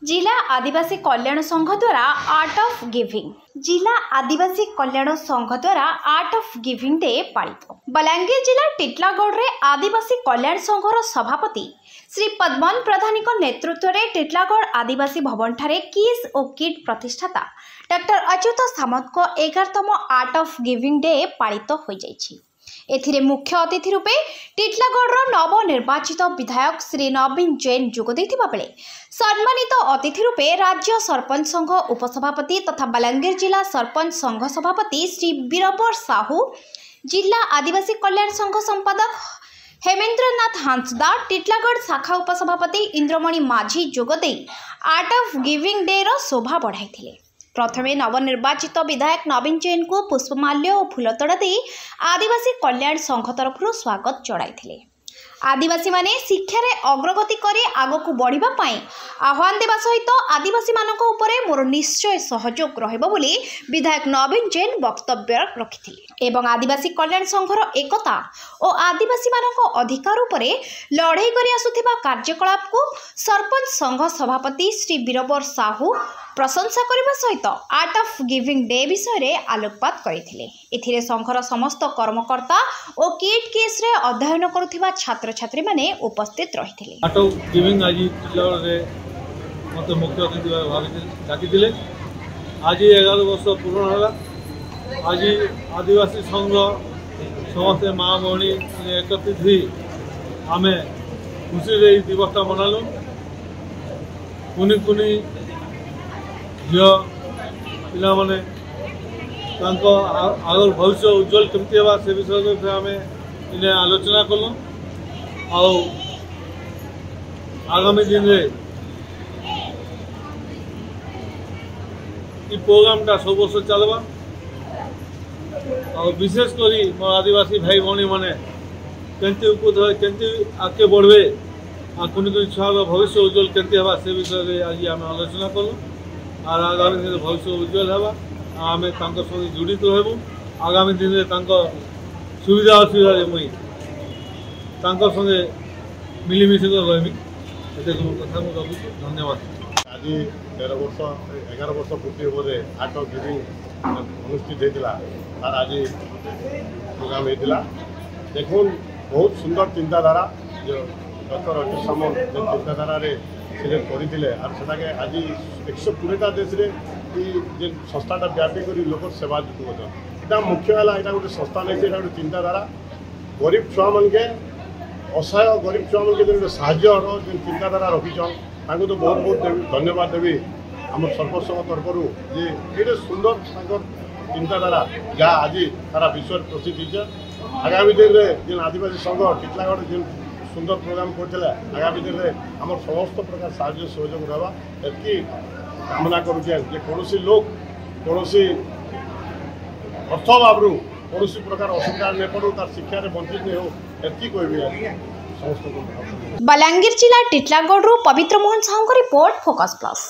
जिला आदिवासी कल्याण संघ द्वारा आर्ट ऑफ गिविंग जिला आदिवासी कल्याण संघ द्वारा आर्ट ऑफ गिविंग डे पालित। बलांगीर जिला टिटलागढ़ रे आदिवासी कल्याण संघर सभापति श्री पद्मन प्रधानी नेतृत्व में टिटलागढ़ आदिवासी भवन ठारे किस और किट प्रतिष्ठाता डॉक्टर अच्युत सामंत को 11तम आर्ट ऑफ गिविंग डे पालित हो जाइछि। एथिरे मुख्य अतिथि रूपे टिटलागढ़ नवनिर्वाचित विधायक श्री नवीन जैन जोग देथिबा बेले सम्मानित अतिथि रूपे राज्य सरपंच संघ उपसभापति तथा बलांगीर जिला सरपंच संघ सभापति श्री बीरबर साहू, जिला आदिवासी कल्याण संघ संपादक हेमेंद्रनाथ हांसदा, टिटलागढ़ शाखा उपसभापति इंद्रमणि माझी जोगदे आर्ट ऑफ गिविंग डे रो शोभा बढ़ाई। प्रथमे नवनिर्वाचित विधायक नवीन जैन को पुष्पमाल्य और फूलतोड़ा दे आदिवासी कल्याण संघ तरफ स्वागत जणाई। आदिवासी माने शिक्षा रे अग्रगति करे आगकू बढ़िबा पई आह्वान देवा सहित आदिवासी मानक उपरे मोर निश्चय सहयोग रहबो बोली विधायक नवीन जैन वक्तव्य रखिथिले एवं आदिवासी कल्याण संघर एकता और आदिवासी मानक अधिकार उपरे लड़ाई करि आसुथिबा कार्यकलाप को सरपंच संघ सभापति श्री बीरबर साहू प्रशंसा करने सहित आर्ट ऑफ गिविंग डे विषय रे आलोकपात करथिले। एथिरे संघर समस्त कर्मकर्ता और किट केस रे अध्ययन करुथिबा छात्र छात्री माने उपस्थित रहिथिले। आर्ट ऑफ गिविंग आज टिटलागढ़ रे मते मुख्य अतिथि भाबे डाकिथिले। आज 11 वर्ष पूर्ण होला। आज आदिवासी संघ समस्त माँ भौणी एकत्रित हुई आमे खुशी रे दिवसटा मनालु। कुनी कुनी झील पिला माने आगर भविष्य उज्जवल केमती हेबा से विषय आम इन्हें आलोचना कलु। आगामी दिन में प्रोग्रामटा सब वर्ष चलवा और विशेषकर मो आदिवासी भाई भौणी मैंने केमती आगे बढ़े कुनी कुनी छुआ भविष्य उज्जवल केमती हेबा से विषय आज आम आलोचना कलु। और आगामी दिन भविष्य उज्जवल है आम संगे जोड़ित रहबू। आगामी दिन में सुविधा असुविधा मुई संगे मिलमिशि रही कथा मुझे रखुच्छी। धन्यवाद। आज 11 वर्ष पूर्ति होने आर्ट ऑफ गिविंग अनुष्ठित होता तार आज प्रोग्राम होता। देखो बहुत सुंदर चिंताधारा जो डॉक्टर अच्युत सामंत जो चिंताधारा से करते आज 120टा देश में संस्थाटा व्यापी कर लोक सेवा जुटुन यहाँ मुख्य है यहाँ गोटे संस्था नहीं गोटे चिंताधारा गरीब छुआ मन के असहाय गरीब छुआ मन के साहर जो चिंताधारा रखीछन ताको तो बहुत बहुत धन्यवाद देवी आम सरपंच तरफ ये सुंदर चिंताधारा जहाँ आज सारा विश्व प्रसिद्ध है। आगामी दिन में जो आदिवासी संघ टिटलागढ़ जो सुंदर प्रोग्राम करते आगामी दिन में आम समस्त प्रकार साहय सहयोग रहा एति कामना करुचे कौन लोग कौन अर्थभाव कौन प्रकार असुविधा नहीं पड़ू तार शिक्षा वंचित नहीं हो एति कह समस्त। बलांगीर जिला टिटलागढ़ पवित्र Mohan Sahu report focus plus.